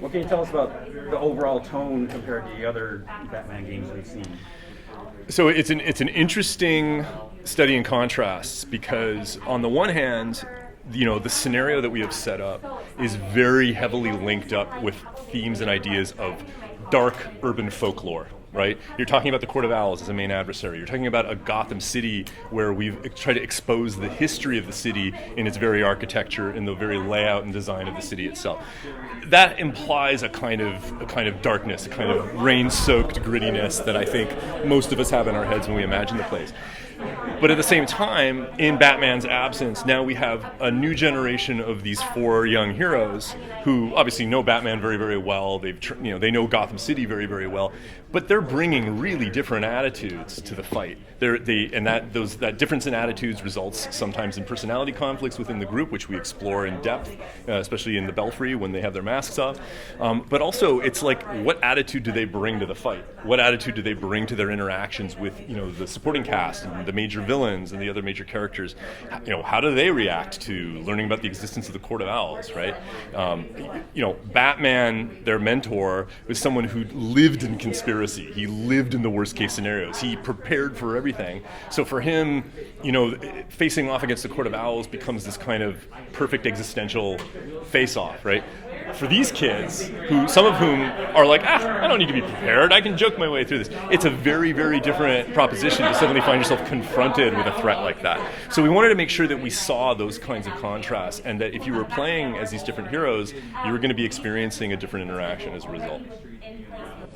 What can you tell us about the overall tone compared to the other Batman games we've seen? So it's an interesting study in contrasts because on the one hand, the scenario that we have set up is very heavily linked up with themes and ideas of dark urban folklore. Right? You're talking about the Court of Owls as a main adversary. You're talking about a Gotham City where we've tried to expose the history of the city in its very architecture, in the very layout and design of the city itself. That implies a kind of darkness, a kind of rain-soaked grittiness that I think most of us have in our heads when we imagine the place. But at the same time, in Batman's absence, now we have a new generation of these four young heroes who obviously know Batman very, very well. They know Gotham City very, very well, but they're bringing really different attitudes to the fight. That difference in attitudes results sometimes in personality conflicts within the group, which we explore in depth, especially in the Belfry when they have their masks off. But also, it's like, what attitude do they bring to the fight? What attitude do they bring to their interactions with the supporting cast and the major villains and the other major characters? How do they react to learning about the existence of the Court of Owls? Right? Batman, their mentor, was someone who lived in conspiracy. He lived in the worst case scenarios. He prepared for everything. So for him, facing off against the Court of Owls becomes this kind of perfect existential face-off, right? For these kids, some of whom are like, I don't need to be prepared. I can joke my way through this. It's a very, very different proposition to suddenly find yourself confronted with a threat like that. So we wanted to make sure that we saw those kinds of contrasts, and that if you were playing as these different heroes, you were going to be experiencing a different interaction as a result.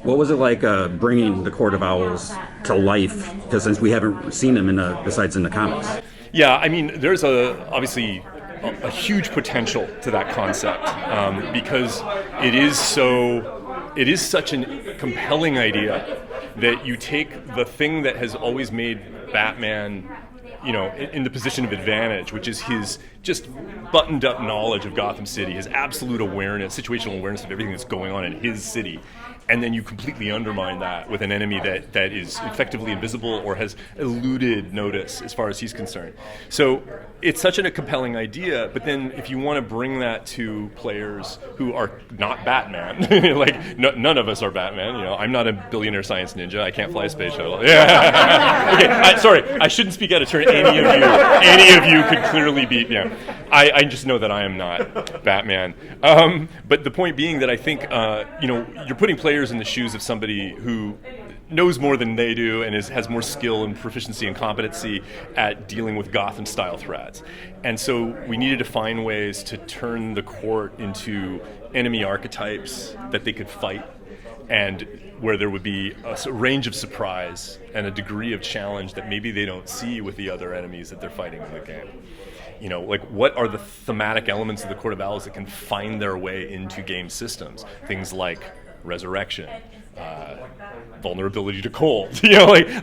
What was it like bringing the Court of Owls to life? Because since we haven't seen them besides in the comics. Yeah, I mean, there's obviously a huge potential to that concept because it is such a compelling idea that you take the thing that has always made Batman in the position of advantage, which is his just buttoned up knowledge of Gotham City, his absolute awareness, situational awareness of everything that's going on in his city. And then you completely undermine that with an enemy that is effectively invisible or has eluded notice as far as he's concerned. So it's such a compelling idea, but then if you want to bring that to players who are not Batman, none of us are Batman. I'm not a billionaire science ninja. I can't fly a space shuttle. Yeah. Okay, sorry, I shouldn't speak out of turn. Any of you could clearly be. I just know that I am not Batman. But the point being that I think you're putting players in the shoes of somebody who knows more than they do and has more skill and proficiency and competency at dealing with Gotham-style threats. And so we needed to find ways to turn the court into enemy archetypes that they could fight, and where there would be a range of surprise and a degree of challenge that maybe they don't see with the other enemies that they're fighting in the game. What are the thematic elements of the Court of Owls that can find their way into game systems? Things like resurrection, vulnerability to cold.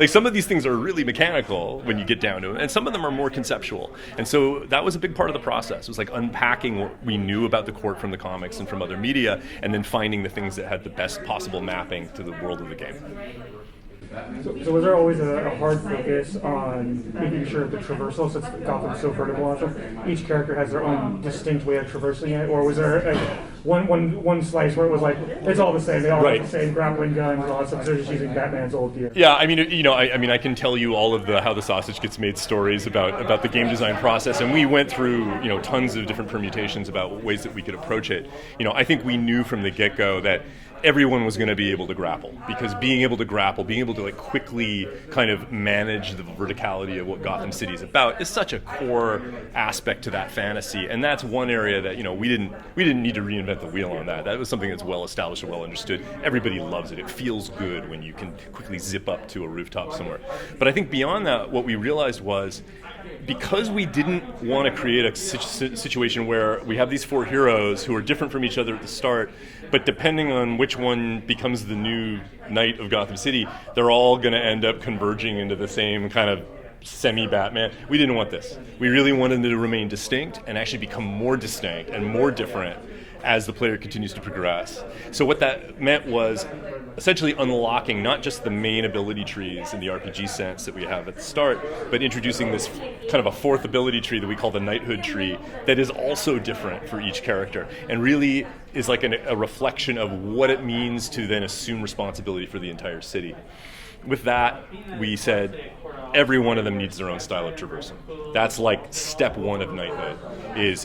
Some of these things are really mechanical when you get down to it, and some of them are more conceptual. And so that was a big part of the process. It was like unpacking what we knew about the court from the comics and from other media, and then finding the things that had the best possible mapping to the world of the game. So was there always a hard focus on making sure the traversal, since Gotham's so vertical often, each character has their own distinct way of traversing it, or was there one slice where it was like it's all the same, they all have the same grappling guns and all that stuff, so they're just using Batman's old gear? Yeah, I mean, I can tell you all of the how the sausage gets made stories about the game design process, and we went through tons of different permutations about ways that we could approach it. I think we knew from the get-go that everyone was going to be able to grapple, because being able to quickly kind of manage the verticality of what Gotham City is about is such a core aspect to that fantasy, and that's one area that we didn't need to reinvent the wheel on that. That was something that's well established and well understood. Everybody loves it. It feels good when you can quickly zip up to a rooftop somewhere. But I think beyond that, what we realized was, because we didn't want to create a situation where we have these four heroes who are different from each other at the start, but depending on which one becomes the new Knight of Gotham City, they're all going to end up converging into the same kind of semi-Batman. We didn't want this. We really wanted them to remain distinct and actually become more distinct and more different as the player continues to progress. So what that meant was essentially unlocking not just the main ability trees in the RPG sense that we have at the start, but introducing this kind of a fourth ability tree that we call the knighthood tree that is also different for each character and really is like a reflection of what it means to then assume responsibility for the entire city. With that, we said every one of them needs their own style of traversal. That's like step one of knighthood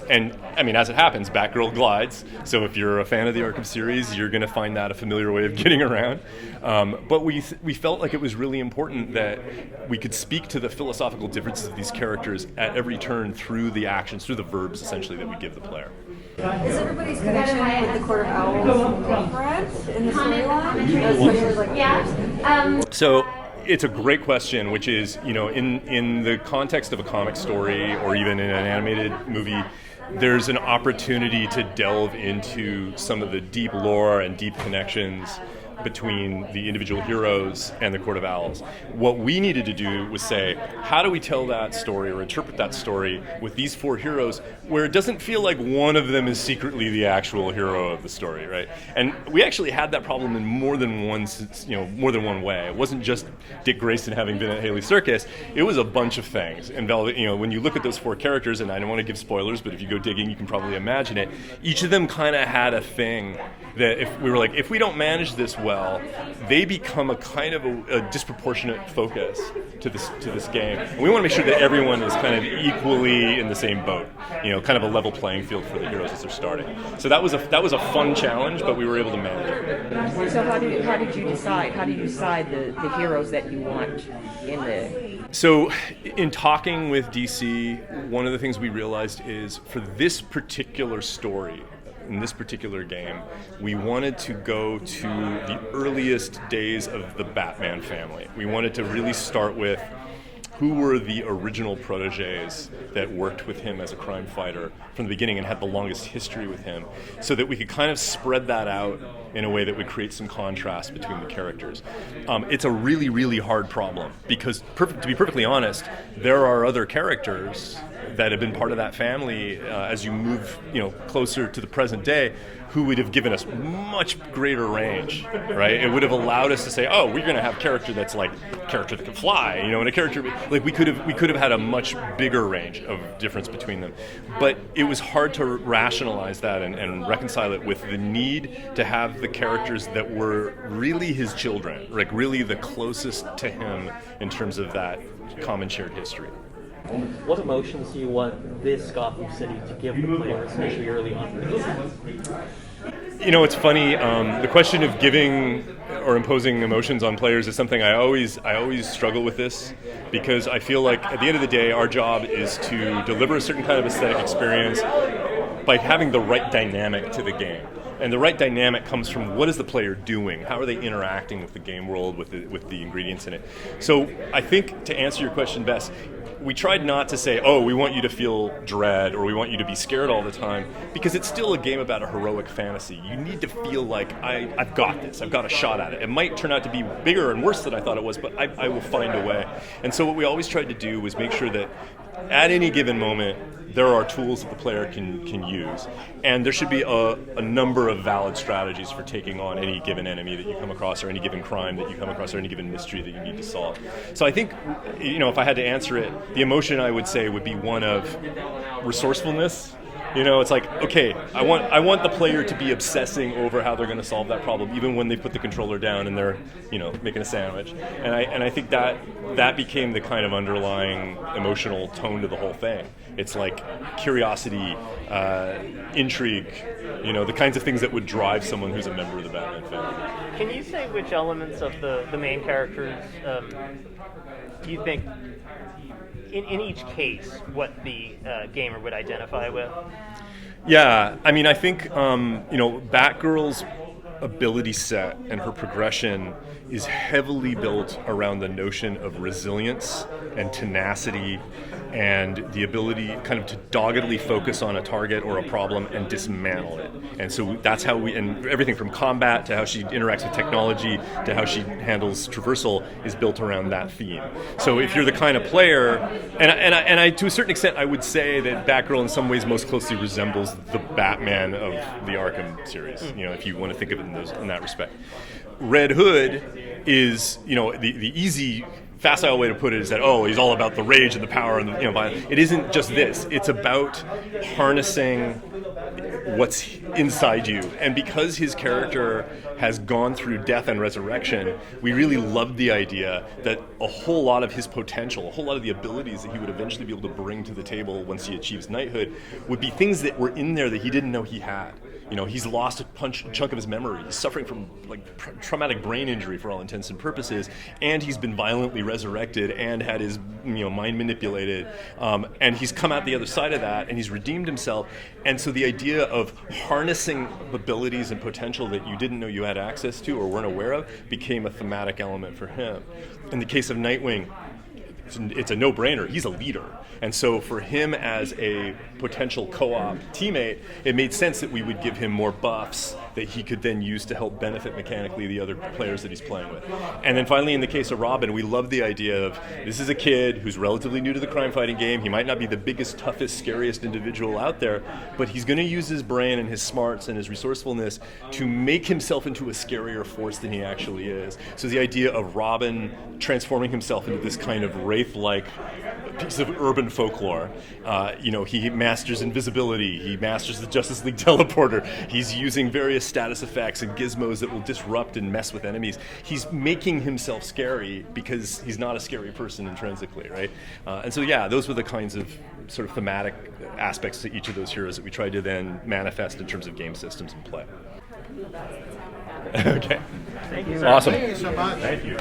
and I mean, as it happens, Batgirl glides. So if you're a fan of the Arkham series, you're going to find that a familiar way of getting around. But we felt like it was really important that we could speak to the philosophical differences of these characters at every turn through the actions, through the verbs essentially that we give the player. Is everybody's connection with the Court of Owls different in the storyline? So it's a great question, which is, in the context of a comic story or even in an animated movie, there's an opportunity to delve into some of the deep lore and deep connections between the individual heroes and the Court of Owls. What we needed to do was say, how do we tell that story or interpret that story with these four heroes where it doesn't feel like one of them is secretly the actual hero of the story, right? And we actually had that problem in more than one way. It wasn't just Dick Grayson having been at Haley Circus. It was a bunch of things involving, when you look at those four characters, and I don't want to give spoilers, but if you go digging, you can probably imagine it. Each of them kind of had a thing that if we don't manage this well, they become a kind of a disproportionate focus to this game. And we want to make sure that everyone is kind of equally in the same boat, kind of a level playing field for the heroes as they're starting. So that was a fun challenge, but we were able to manage it. So how did you decide? How do you decide the heroes that you want in the? So in talking with DC, one of the things we realized is for this particular story, in this particular game, we wanted to go to the earliest days of the Batman family. We wanted to really start with who were the original proteges that worked with him as a crime fighter from the beginning and had the longest history with him, so that we could kind of spread that out in a way that would create some contrast between the characters. It's a really, really hard problem because, to be perfectly honest, there are other characters that have been part of that family as you move, closer to the present day, who would have given us much greater range, right? It would have allowed us to say, oh, we're going to have character that's like character that can fly, and a character like we could have had a much bigger range of difference between them. But it was hard to rationalize that and reconcile it with the need to have the characters that were really his children, like really the closest to him in terms of that common shared history. What emotions do you want this Gotham City to give the player, especially early on? It's funny. The question of giving or imposing emotions on players is something I always struggle with this, because I feel like at the end of the day, our job is to deliver a certain kind of aesthetic experience by having the right dynamic to the game. And the right dynamic comes from what is the player doing? How are they interacting with the game world, with the ingredients in it? So I think to answer your question best, we tried not to say, oh, we want you to feel dread or we want you to be scared all the time, because it's still a game about a heroic fantasy. You need to feel like, I've got this, I've got a shot at it. It might turn out to be bigger and worse than I thought it was, but I will find a way. And so what we always tried to do was make sure that at any given moment, there are tools that the player can use. And there should be a number of valid strategies for taking on any given enemy that you come across, or any given crime that you come across, or any given mystery that you need to solve. So I think, if I had to answer it, the emotion I would say would be one of resourcefulness. It's like, okay, I want the player to be obsessing over how they're going to solve that problem, even when they put the controller down and they're, making a sandwich. And I think that became the kind of underlying emotional tone to the whole thing. It's like curiosity, intrigue, the kinds of things that would drive someone who's a member of the Batman family. Can you say which elements of the main characters you think, in each case, what the gamer would identify with? Yeah, I think, Batgirl's ability set and her progression is heavily built around the notion of resilience and tenacity and the ability kind of to doggedly focus on a target or a problem and dismantle it. And so that's how and everything from combat to how she interacts with technology to how she handles traversal is built around that theme. So if you're the kind of player, and I to a certain extent I would say that Batgirl in some ways most closely resembles the Batman of the Arkham series, if you want to think of it in that respect. Red Hood is, the easy, facile way to put it is that, he's all about the rage and the power and the, violence. It isn't just this. It's about harnessing what's inside you. And because his character has gone through death and resurrection, we really loved the idea that a whole lot of his potential, a whole lot of the abilities that he would eventually be able to bring to the table once he achieves knighthood would be things that were in there that he didn't know he had. He's lost a chunk of his memory. He's suffering from traumatic brain injury for all intents and purposes, and he's been violently resurrected and had his mind manipulated, and he's come out the other side of that, and he's redeemed himself. And so the idea of harnessing abilities and potential that you didn't know you had access to or weren't aware of became a thematic element for him. In the case of Nightwing, it's a no-brainer. He's a leader. And so for him as a potential co-op teammate, it made sense that we would give him more buffs that he could then use to help benefit mechanically the other players that he's playing with. And then finally, in the case of Robin, we love the idea of this is a kid who's relatively new to the crime-fighting game. He might not be the biggest, toughest, scariest individual out there, but he's going to use his brain and his smarts and his resourcefulness to make himself into a scarier force than he actually is. So the idea of Robin transforming himself into this kind of wraith-like piece of urban folklore. He masters invisibility. He masters the Justice League teleporter. He's using various status effects and gizmos that will disrupt and mess with enemies. He's making himself scary because he's not a scary person intrinsically, right? And so, those were the kinds of sort of thematic aspects to each of those heroes that we tried to then manifest in terms of game systems and play. Okay. Thank you. Awesome. Thank you so much. Thank you.